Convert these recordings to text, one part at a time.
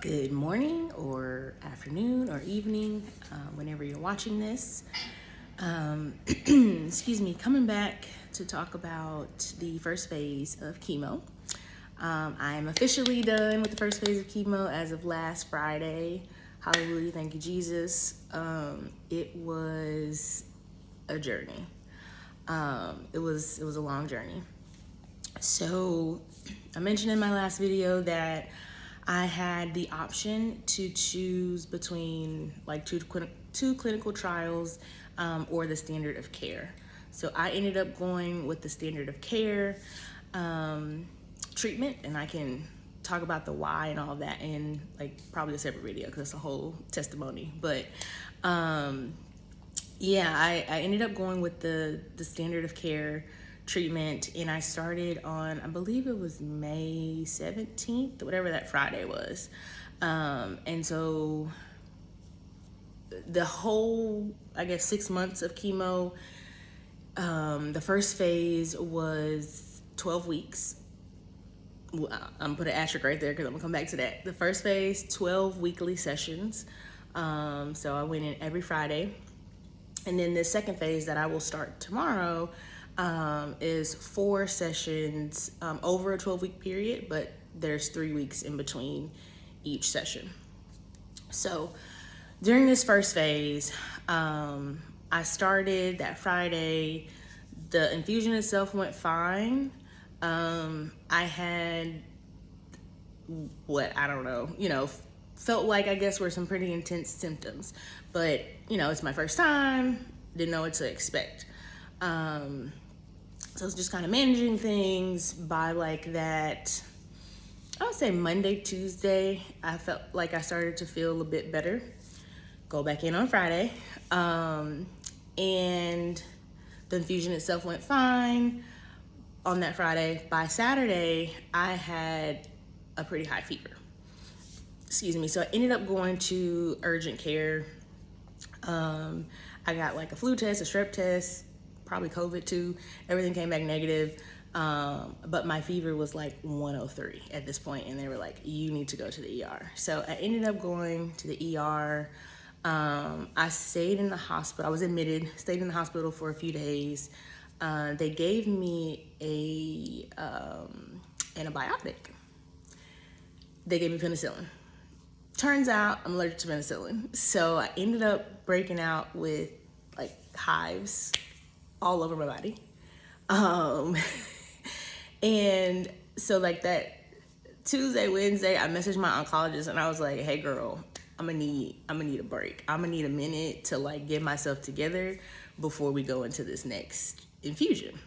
Good morning or afternoon or evening, whenever you're watching this. Excuse me, coming back to talk about the first phase of chemo. I am officially done with the first phase of chemo as of last Friday. Hallelujah, thank you, Jesus. It was a journey. It was a long journey. So I mentioned in my last video that I had the option to choose between like two clinical trials or the standard of care. So I ended up going with the standard of care treatment, and I can talk about the why and all of that in like probably a separate video because it's a whole testimony. But yeah, I ended up going with the standard of care treatment, and I started on, I believe it was May 17th, whatever that Friday was. And so the whole, I guess, 6 months of chemo, the first phase was 12 weeks. I'm gonna put an asterisk right there because I'm gonna come back to that. The first phase, 12 weekly sessions. So I went in every Friday. And then the second phase that I will start tomorrow is 4 sessions over a 12-week period, but there's 3 weeks in between each session. So during this first phase, I started that Friday. The infusion itself went fine. I had I don't know, felt like, I guess, were some pretty intense symptoms, but it's my first time, didn't know what to expect. So it's just kind of managing things. By like that, I would say Monday, Tuesday, I felt like I started to feel a bit better. Go back in on Friday. And the infusion itself went fine on that Friday. By Saturday, I had a pretty high fever. Excuse me. So I ended up going to urgent care. I got like a flu test, a strep test, probably COVID too. Everything came back negative. But my fever was like 103 at this point, and they were like, you need to go to the ER. So I ended up going to the ER. I stayed in the hospital. I was admitted, stayed in the hospital for a few days. They gave me a antibiotic. They gave me penicillin. Turns out I'm allergic to penicillin. So I ended up breaking out with like hives all over my body. And so like that Tuesday, Wednesday, I messaged my oncologist and I was like, hey girl, I'm gonna need a break. I'm gonna need a minute to like get myself together before we go into this next infusion.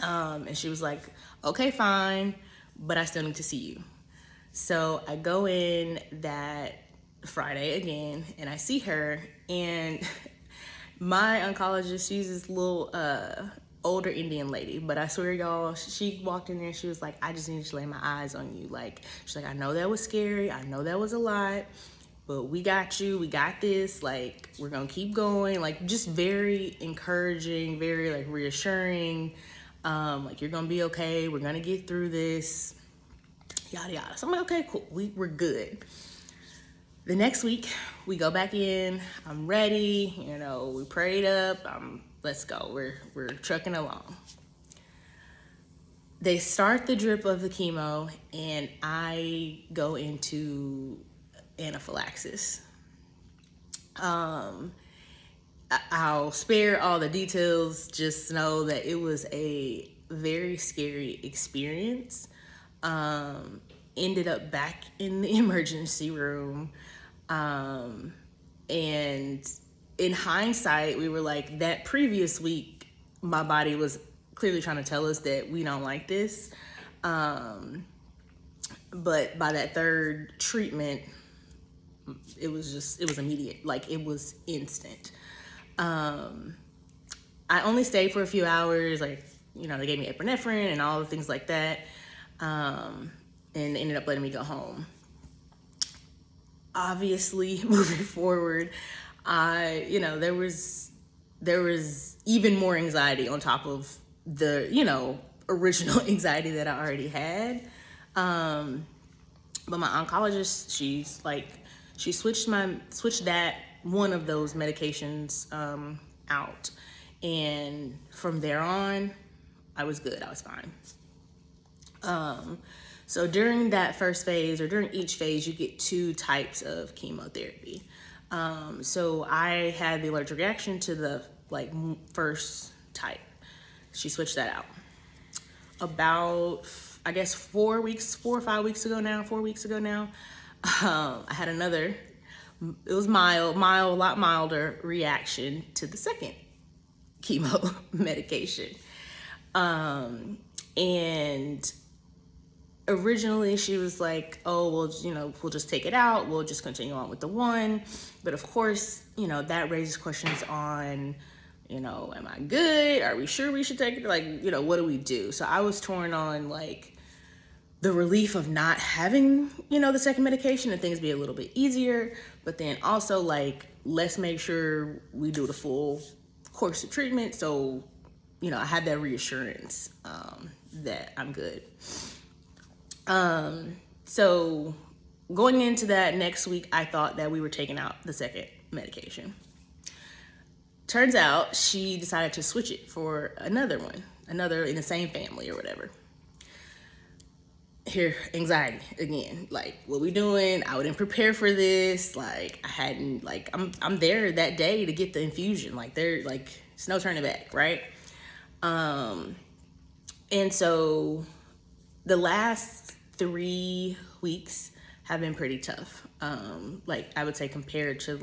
And she was like, okay, fine, but I still need to see you. So I go in that Friday again and I see her, and my oncologist, she's this little older Indian lady, but I swear y'all, she walked in there and she was like, I just need to lay my eyes on you. Like, she's like, I know that was scary, I know that was a lot, but we got you, we got this, like, we're gonna keep going. Like, just very encouraging, very like reassuring, like, you're gonna be okay, we're gonna get through this, yada yada. So I'm like, okay, cool, we're good. The next week, we go back in, I'm ready, we prayed up, let's go, we're trucking along. They start the drip of the chemo, and I go into anaphylaxis. I'll spare all the details, just know that it was a very scary experience. Ended up back in the emergency room. And in hindsight, we were like, that previous week, my body was clearly trying to tell us that we don't like this. But by that third treatment, it was immediate. Like, it was instant. I only stayed for a few hours. Like, they gave me epinephrine and all the things like that. And they ended up letting me go home. Obviously, moving forward, there was even more anxiety on top of the, original anxiety that I already had. But my oncologist, she switched that one of those medications out, and from there on, I was good. I was fine. So during that first phase, or during each phase, you get two types of chemotherapy. So I had the allergic reaction to the first type. She switched that out. About, I guess 4 or 5 weeks ago now, 4 weeks ago now, I had another, it was a lot milder reaction to the second chemo medication. And originally she was like, oh, well, we'll just take it out. We'll just continue on with the one. But of course, that raises questions on, am I good? Are we sure we should take it? What do we do? So I was torn on the relief of not having, the second medication and things be a little bit easier. But then also let's make sure we do the full course of treatment. So, I had that reassurance that I'm good. So going into that next week, I thought that we were taking out the second medication. Turns out she decided to switch it for another in the same family or whatever. Here, anxiety again. What we doing? I wouldn't prepare for this. I hadn't, I'm there that day to get the infusion. It's no turning back, right? And so the last 3 weeks have been pretty tough. I would say compared to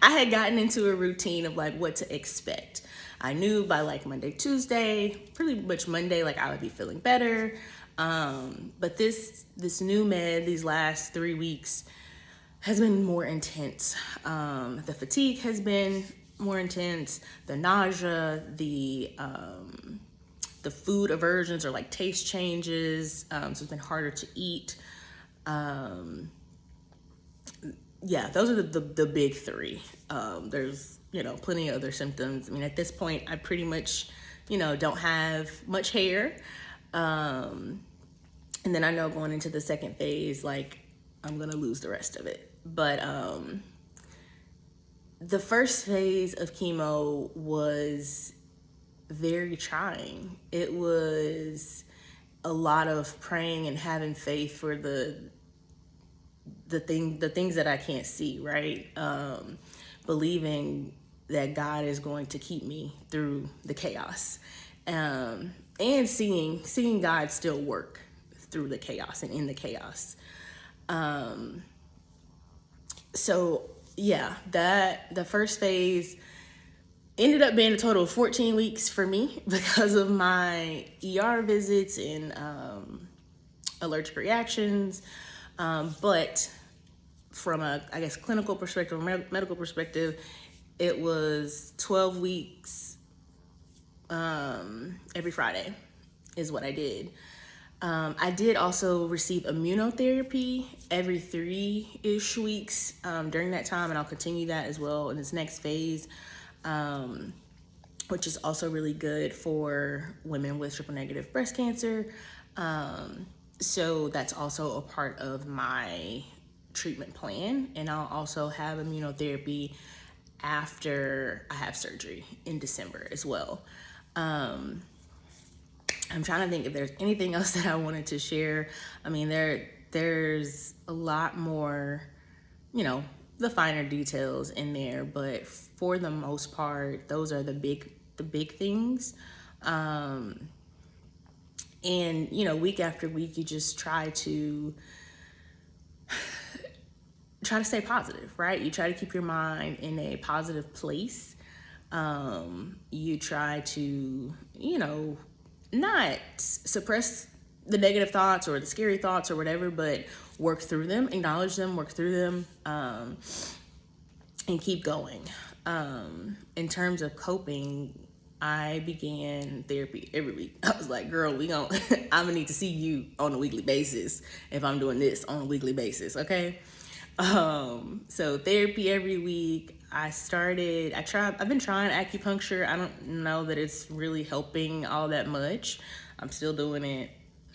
I had gotten into a routine of what to expect. I knew by Monday, Tuesday, pretty much Monday, I would be feeling better. But this new med, these last 3 weeks has been more intense. The fatigue has been more intense, the nausea, the food aversions or taste changes. So it's been harder to eat. Yeah, those are the big three. There's, plenty of other symptoms. I mean, at this point, I pretty much, don't have much hair. And then I know going into the second phase, I'm going to lose the rest of it. But the first phase of chemo was very trying. It was a lot of praying and having faith for the things that I can't see, right? Believing that God is going to keep me through the chaos, and seeing God still work through the chaos and in the chaos. So yeah, the first phase ended up being a total of 14 weeks for me because of my ER visits and allergic reactions. But from a, I guess, clinical perspective, medical perspective, it was 12 weeks every Friday is what I did. I did also receive immunotherapy every 3-ish weeks during that time, and I'll continue that as well in this next phase, which is also really good for women with triple negative breast cancer. So that's also a part of my treatment plan, and I'll also have immunotherapy after I have surgery in December as well. I'm trying to think if there's anything else that I wanted to share. I mean, there's a lot more, the finer details in there, but for the most part, those are the big things. And, week after week, you just try to stay positive, right? You try to keep your mind in a positive place. You try to, not suppress the negative thoughts or the scary thoughts or whatever, but work through them, acknowledge them, work through them, and keep going. In terms of coping, I began therapy every week. I was like, girl, I'm gonna need to see you on a weekly basis if I'm doing this on a weekly basis, okay? So therapy every week. I've been trying acupuncture. I don't know that it's really helping all that much. I'm still doing it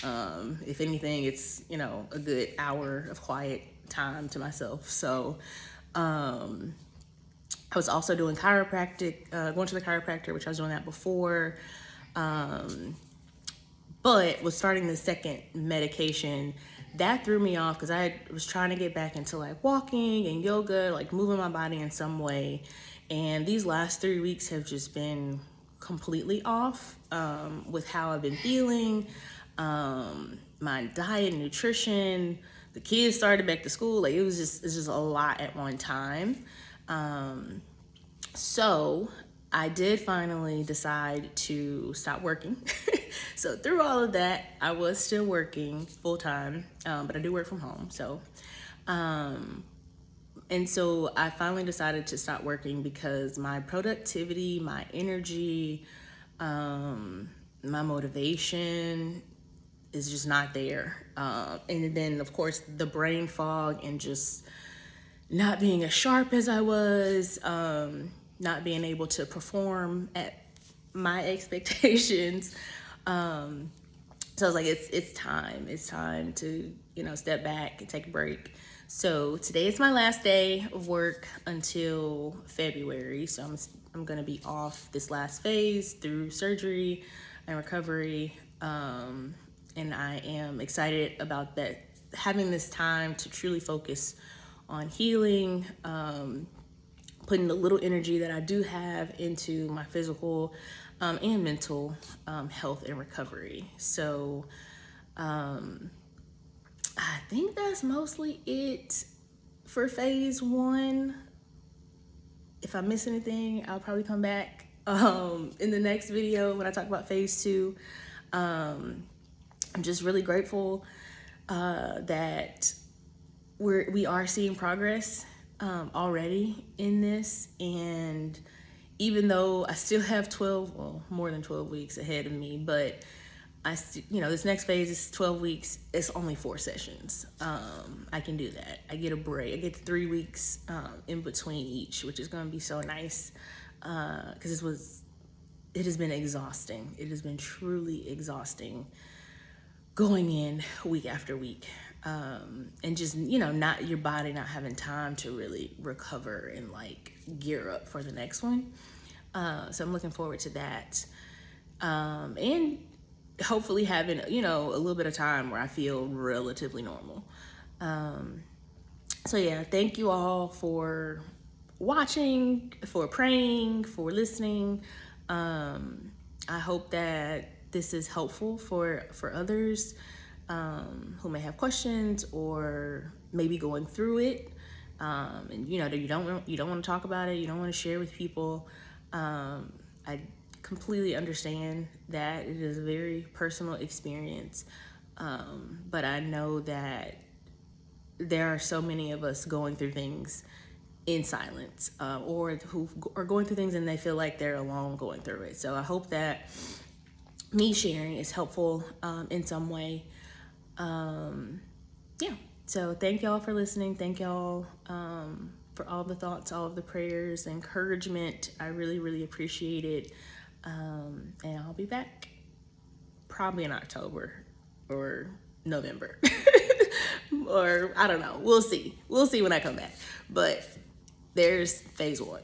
If anything, it's, you know, a good hour of quiet time to myself. So I was also doing chiropractic, going to the chiropractor, which I was doing that before, but was starting the second medication. That threw me off because I was trying to get back into like walking and yoga, like moving my body in some way. And these last 3 weeks have just been completely off with how I've been feeling, my diet, nutrition. The kids started back to school. Like it's just a lot at one time. So I did finally decide to stop working. So through all of that, I was still working full time, but I do work from home. So, and so I finally decided to stop working because my productivity, my energy, my motivation is just not there. And then of course the brain fog and just not being as sharp as I was, not being able to perform at my expectations. So I was like, it's time to, you know, step back and take a break. So today is my last day of work until February. So I'm gonna be off this last phase through surgery and recovery. And I am excited about that, having this time to truly focus on healing, putting the little energy that I do have into my physical and mental health and recovery. So I think that's mostly it for phase one. If I miss anything, I'll probably come back in the next video when I talk about phase two. I'm just really grateful that we are seeing progress already in this. And even though I still have more than 12 weeks ahead of me, but you know, this next phase is 12 weeks. It's only 4 sessions. I can do that. I get a break. I get 3 weeks in between each, which is going to be so nice because it has been exhausting. It has been truly exhausting going in week after week. And just, you know, not your body not having time to really recover and like gear up for the next one. So I'm looking forward to that. And hopefully having, you know, a little bit of time where I feel relatively normal. So yeah, thank you all for watching, for praying, for listening. I hope that this is helpful for others who may have questions or maybe going through it. And you know, you don't want to talk about it. You don't want to share with people. I completely understand that it is a very personal experience. But I know that there are so many of us going through things in silence, or who are going through things and they feel like they're alone going through it. So I hope that me sharing is helpful in some way. Yeah. So thank y'all for listening. Thank y'all for all the thoughts, all of the prayers, encouragement. I really, really appreciate it. And I'll be back probably in October or November or I don't know. We'll see. We'll see when I come back. But there's phase one.